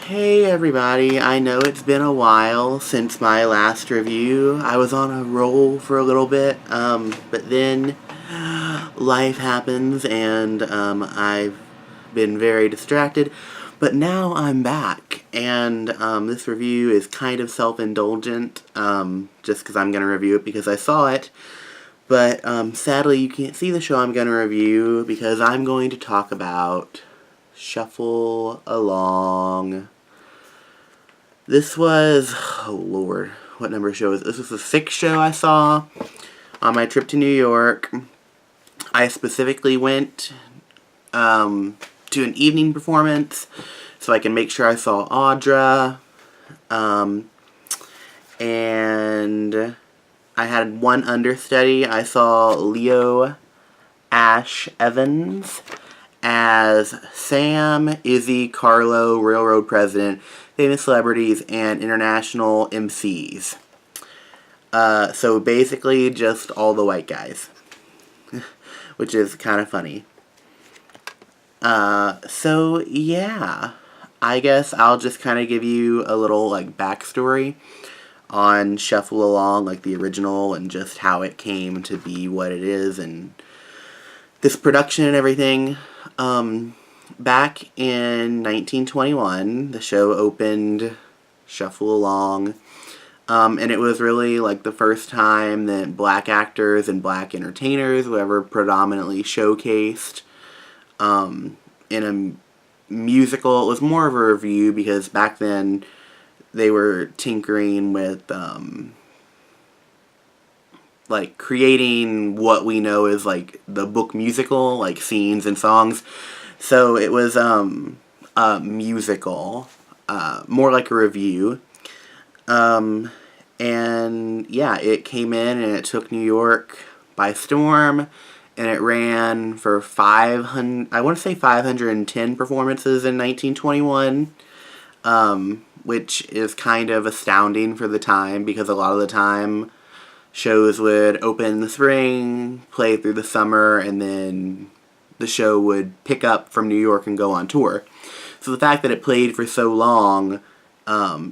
Hey everybody, I know it's been a while since my last review. I was on a roll for a little bit, but then life happens and I've been very distracted. But now I'm back, and this review is kind of self-indulgent, just because I'm going to review it because I saw it. But sadly you can't see the show I'm going to review because I'm going to talk about Shuffle Along. This was, oh lord, what number show is this? This was the 6th show I saw on my trip to New York. I specifically went to an evening performance so I can make sure I saw Audra. And I had one understudy. I saw Leo Ash Evans as Sam, Izzy, Carlo, Railroad President, famous celebrities, and international MCs. So basically just all the white guys. Which is kind of funny. So yeah. I guess I'll just kind of give you a little, backstory on Shuffle Along, the original, and just how it came to be what it is, and this production and everything. Back in 1921, the show opened Shuffle Along, and it was really, the first time that black actors and black entertainers were ever predominantly showcased, in a musical. It was more of a review because back then they were tinkering with, creating what we know as, the book musical, scenes and songs. So it was, a musical, more like a review. And, yeah, it came in and it took New York by storm, and it ran for 510 performances in 1921, which is kind of astounding for the time, because a lot of the time shows would open in the spring, play through the summer, and then the show would pick up from New York and go on tour. So the fact that it played for so long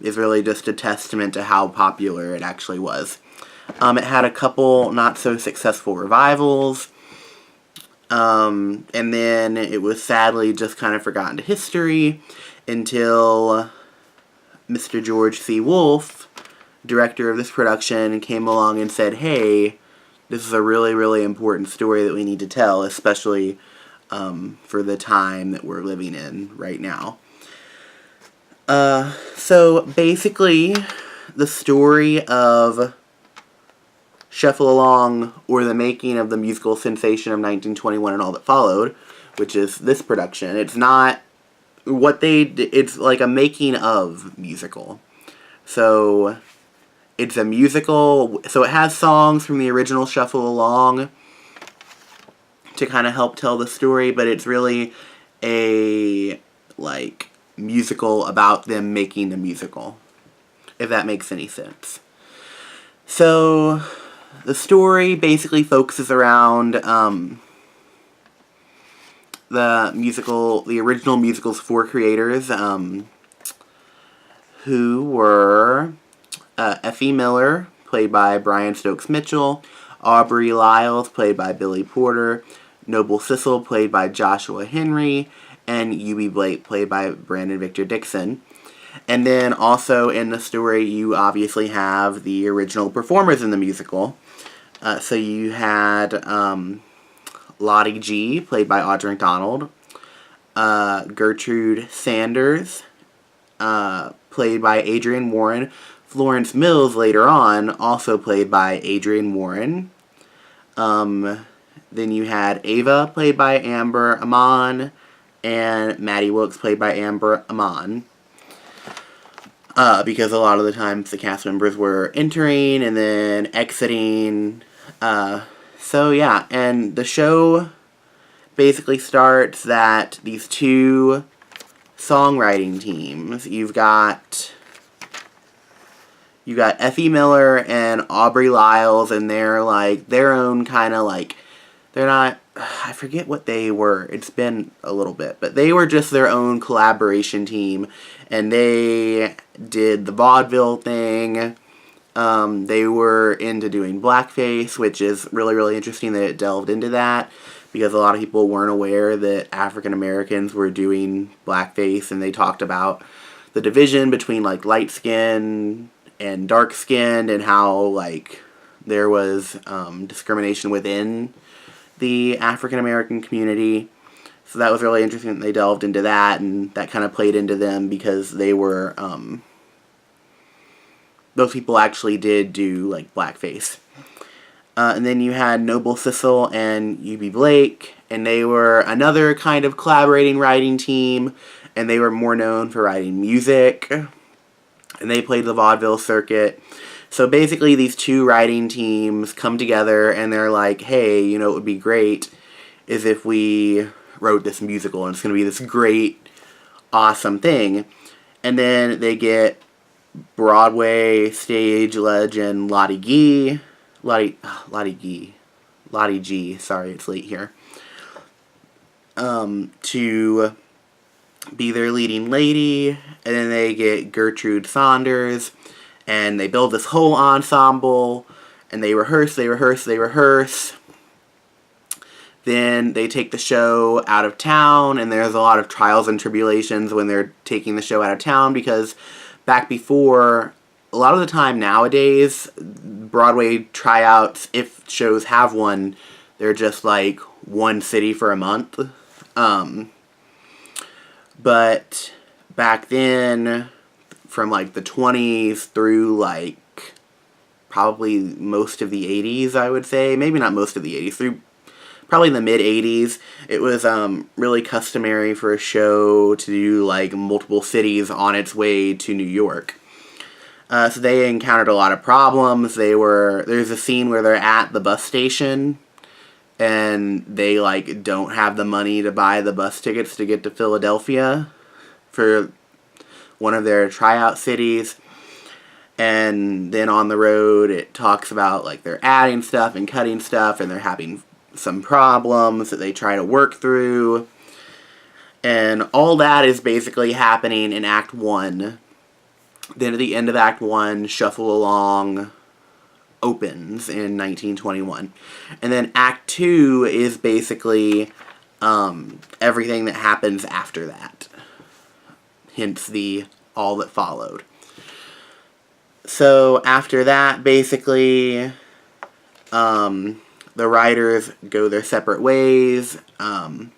is really just a testament to how popular it actually was. It had a couple not-so-successful revivals, and then it was sadly just kind of forgotten to history until Mr. George C. Wolfe, director of this production, came along and said, hey, this is a really, really important story that we need to tell, especially for the time that we're living in right now. So basically, the story of Shuffle Along, or the making of the musical sensation of 1921 and all that followed, which is this production. It's not what it's like a making of musical. So it's a musical, so it has songs from the original Shuffle Along to kind of help tell the story, but it's really a, musical about them making the musical, if that makes any sense. So the story basically focuses around the original musical's 4 creators, who were Effie Miller, played by Brian Stokes Mitchell, Aubrey Lyles, played by Billy Porter, Noble Sissel, played by Joshua Henry, and Eubie Blake, played by Brandon Victor Dixon. And then also in the story, you obviously have the original performers in the musical. So you had Lottie G, played by Audra McDonald, Gertrude Saunders, played by Adrienne Warren, Florence Mills later on, also played by Adrienne Warren. Then you had Ava, played by Amber Amon, and Maddie Wilkes, played by Amber Amon. Because a lot of the times the cast members were entering and then exiting. So yeah, and the show basically starts that these 2 songwriting teams, you've got Effie Miller and Aubrey Lyles, and they're their own kind of they're not I forget what they were. It's been a little bit. But they were just their own collaboration team. And they did the vaudeville thing. They were into doing blackface, which is really, really interesting that it delved into that. Because a lot of people weren't aware that African Americans were doing blackface. And they talked about the division between, like, light skin and dark skinned. And how, like, there was discrimination within the African American community. So that was really interesting that they delved into that, and that kind of played into them because they were, those people actually did do, like, blackface. And then you had Noble Sissel and U.B. Blake, and they were another kind of collaborating writing team, and they were more known for writing music, and they played the vaudeville circuit. So basically these two writing teams come together and they're like, hey, you know, it would be great is if we wrote this musical and it's going to be this great, awesome thing. And then they get Broadway stage legend Lottie G, sorry, it's late here, to be their leading lady. And then they get Gertrude Saunders. And they build this whole ensemble, and they rehearse. Then they take the show out of town, and there's a lot of trials and tribulations when they're taking the show out of town, because back before, a lot of the time nowadays, Broadway tryouts, if shows have one, they're just like one city for a month. But back then, from like the 20s through like probably most of the 80s, I would say. Maybe not most of the 80s, through probably the mid 80s, it was really customary for a show to do like multiple cities on its way to New York. So they encountered a lot of problems. There's a scene where they're at the bus station and they like don't have the money to buy the bus tickets to get to Philadelphia for one of their tryout cities. And then on the road it talks about like they're adding stuff and cutting stuff, and they're having some problems that they try to work through. And all that is basically happening in Act 1. Then at the end of Act 1, Shuffle Along opens in 1921. And then Act 2 is basically everything that happens after that. Hence the all that followed. So after that, basically, the writers go their separate ways, and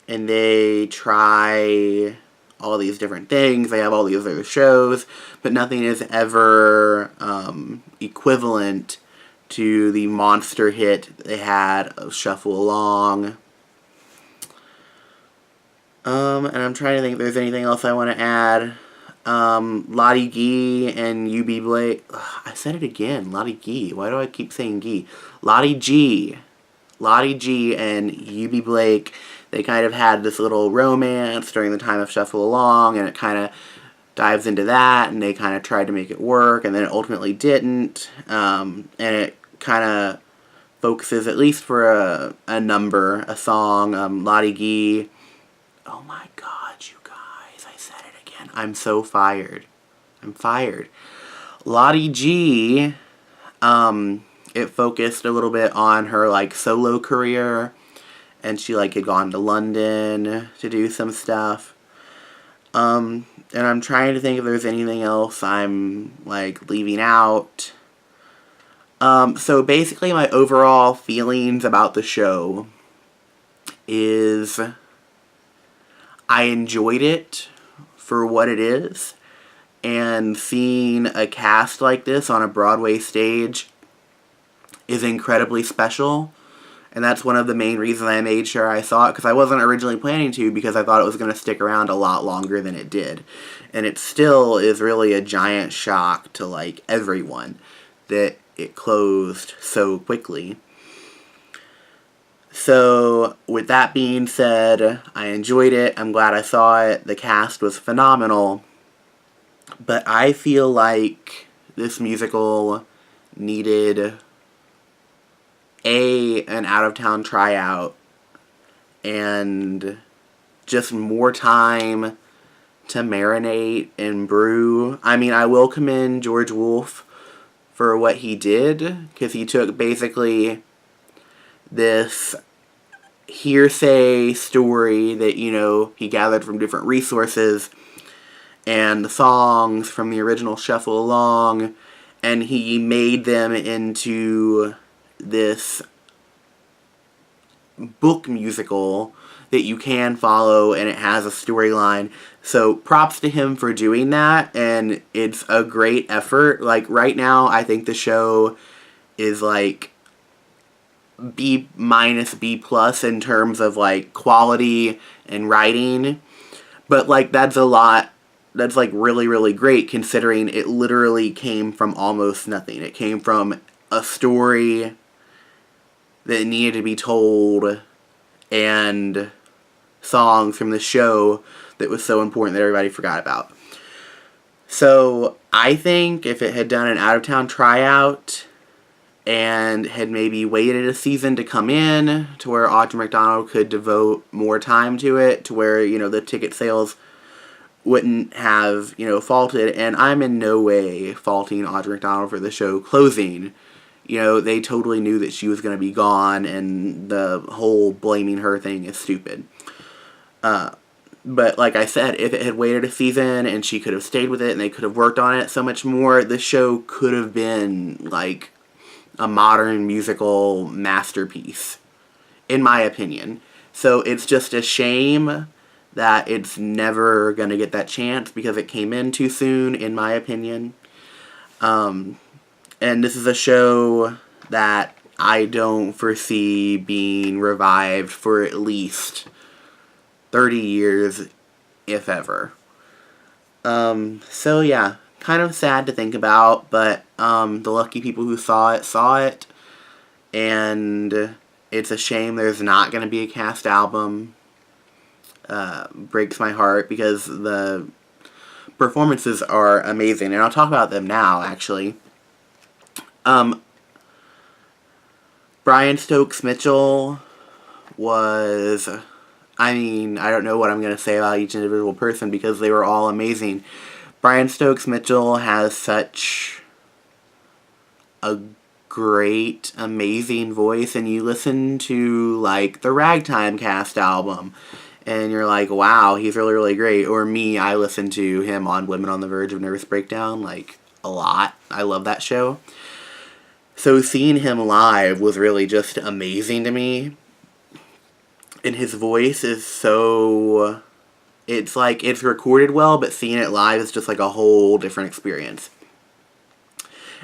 they try all these different things. They have all these other shows, but nothing is ever equivalent to the monster hit they had of Shuffle Along. And I'm trying to think if there's anything else I want to add. Lottie G and U.B. Blake. Ugh, I said it again. Lottie G. Why do I keep saying G? Lottie G and U.B. Blake, they kind of had this little romance during the time of Shuffle Along, and it kind of dives into that, and they kind of tried to make it work, and then it ultimately didn't. And it kind of focuses, at least for a song, Lottie G. Oh my god, you guys, I said it again. I'm so fired. I'm fired. Lottie G, it focused a little bit on her, like, solo career, and she, like, had gone to London to do some stuff. And I'm trying to think if there's anything else I'm, like, leaving out. So basically my overall feelings about the show is I enjoyed it for what it is, and seeing a cast like this on a Broadway stage is incredibly special, and that's one of the main reasons I made sure I saw it, because I wasn't originally planning to, because I thought it was going to stick around a lot longer than it did. And it still is really a giant shock to, like, everyone that it closed so quickly. So, with that being said, I enjoyed it. I'm glad I saw it. The cast was phenomenal. But I feel like this musical needed an out-of-town tryout and just more time to marinate and brew. I mean, I will commend George Wolfe for what he did, because he took basically this hearsay story that, you know, he gathered from different resources and the songs from the original Shuffle Along, and he made them into this book musical that you can follow, and it has a storyline. So props to him for doing that, and it's a great effort. Like, right now, I think the show is like B minus, B plus in terms of like quality and writing, but like that's a lot. That's like really, really great, considering it literally came from almost nothing. It came from a story that needed to be told and songs from the show that was so important that everybody forgot about. So I think if it had done an out-of-town tryout and had maybe waited a season to come in to where Audra McDonald could devote more time to it, to where, you know, the ticket sales wouldn't have, you know, faulted. And I'm in no way faulting Audra McDonald for the show closing. You know, they totally knew that she was going to be gone, and the whole blaming her thing is stupid. But like I said, if it had waited a season and she could have stayed with it and they could have worked on it so much more, the show could have been like a modern musical masterpiece, in my opinion. So it's just a shame that it's never going to get that chance because it came in too soon, in my opinion. And this is a show that I don't foresee being revived for at least 30 years, if ever. So yeah, kind of sad to think about, but the lucky people who saw it, and it's a shame there's not going to be a cast album. Breaks my heart, because the performances are amazing, and I'll talk about them now, actually. Brian Stokes Mitchell was, I mean, I don't know what I'm going to say about each individual person because they were all amazing. Brian Stokes Mitchell has such a great, amazing voice, and you listen to, like, the Ragtime cast album, and you're like, wow, he's really, really great. Or me, I listen to him on Women on the Verge of Nervous Breakdown, like, a lot. I love that show. So seeing him live was really just amazing to me. And his voice is so... It's like, it's recorded well, but seeing it live is just like a whole different experience.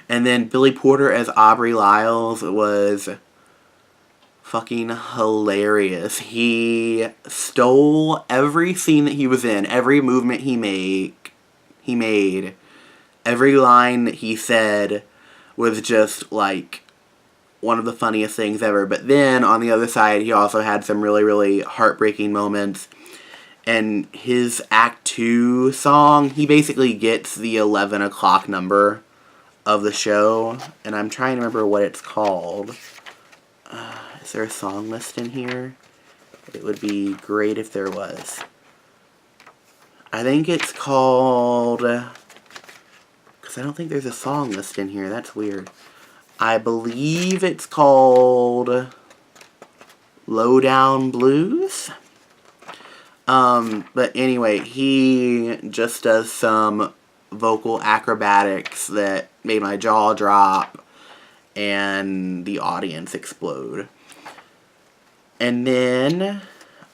And then Billy Porter as Aubrey Lyles was fucking hilarious. He stole every scene that he was in, every movement he made, every line that he said was just like one of the funniest things ever. But then on the other side, he also had some really, really heartbreaking moments. And his Act 2 song, he basically gets the 11 o'clock number of the show, and I'm trying to remember what it's called. Is there a song list in here? It would be great if there was. I think it's called... Because I don't think there's a song list in here. That's weird. I believe it's called Lowdown Blues. But anyway, he just does some vocal acrobatics that made my jaw drop and the audience explode. And then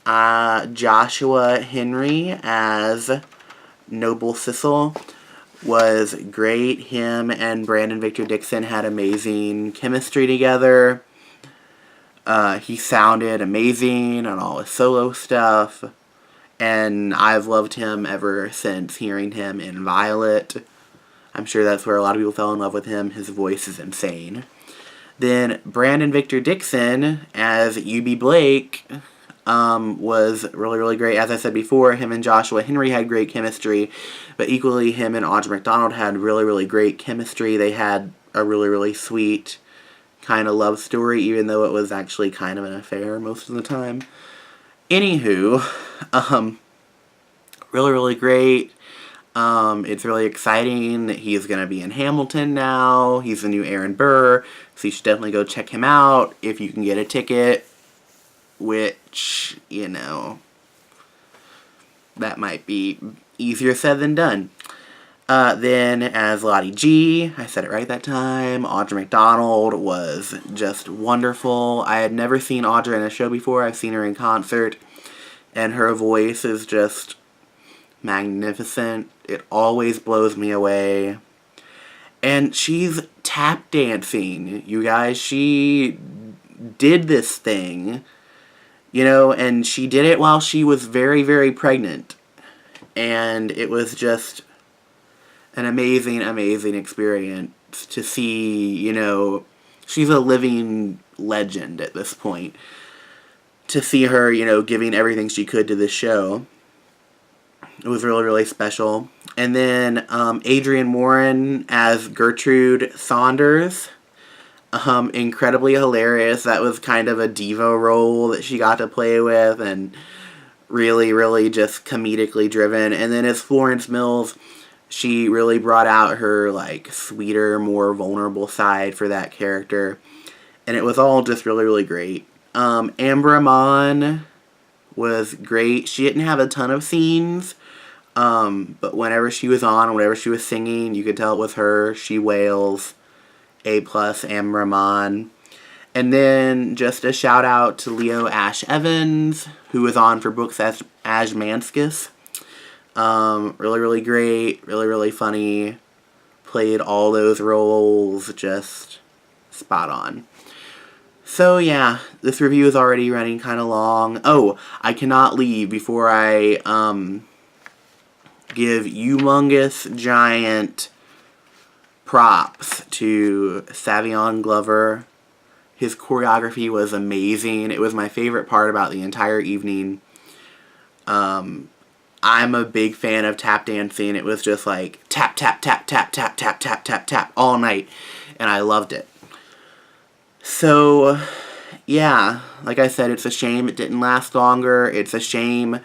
Joshua Henry as Noble Sissel was great. Him and Brandon Victor Dixon had amazing chemistry together. He sounded amazing on all his solo stuff. And I've loved him ever since hearing him in Violet. I'm sure that's where a lot of people fell in love with him. His voice is insane. Then Brandon Victor Dixon as U.B. Blake was really, really great. As I said before, him and Joshua Henry had great chemistry, but equally him and Audra McDonald had really, really great chemistry. They had a really, really sweet kind of love story, even though it was actually kind of an affair most of the time. Anywho, really, really great. It's really exciting that he's going to be in Hamilton now. He's the new Aaron Burr, so you should definitely go check him out if you can get a ticket, which, you know, that might be easier said than done. Then, as Lottie G, I said it right that time, Audra McDonald was just wonderful. I had never seen Audra in a show before. I've seen her in concert, and her voice is just magnificent. It always blows me away. And she's tap dancing, you guys. She did this thing, you know, and she did it while she was very, very pregnant. And it was just an amazing, amazing experience to see, you know, she's a living legend at this point. To see her, you know, giving everything she could to this show. It was really, really special. And then Adrienne Warren as Gertrude Saunders. Incredibly hilarious. That was kind of a diva role that she got to play with, and really, really just comedically driven. And then as Florence Mills, she really brought out her, like, sweeter, more vulnerable side for that character. And it was all just really, really great. Amber Amon was great. She didn't have a ton of scenes, but whenever she was on, whenever she was singing, you could tell it was her. She wails. A+, Amber Amon. And then just a shout out to Leo Ash Evans, who was on for Brooks Ashmanskas. Really, really great. Really, really funny. Played all those roles just spot on. So yeah, this review is already running kind of long. Oh, I cannot leave before I give humongous, giant props to Savion Glover. His choreography was amazing. It was my favorite part about the entire evening. I'm a big fan of tap dancing. It was just like tap, tap, tap, tap, tap, tap, tap, tap, tap all night. And I loved it. So, yeah, like I said, it's a shame it didn't last longer. It's a shame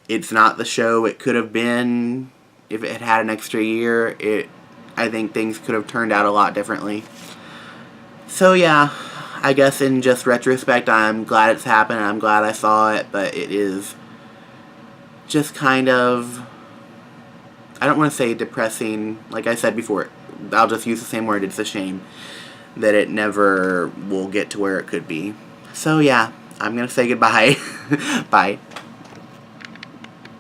it's not the show it could have been if it had had an extra year. I think things could have turned out a lot differently. So, yeah, I guess in just retrospect, I'm glad it's happened. I'm glad I saw it, but it is just kind of, I don't want to say depressing. Like I said before, I'll just use the same word. It's a shame that it never will get to where it could be. So yeah, I'm going to say goodbye. Bye.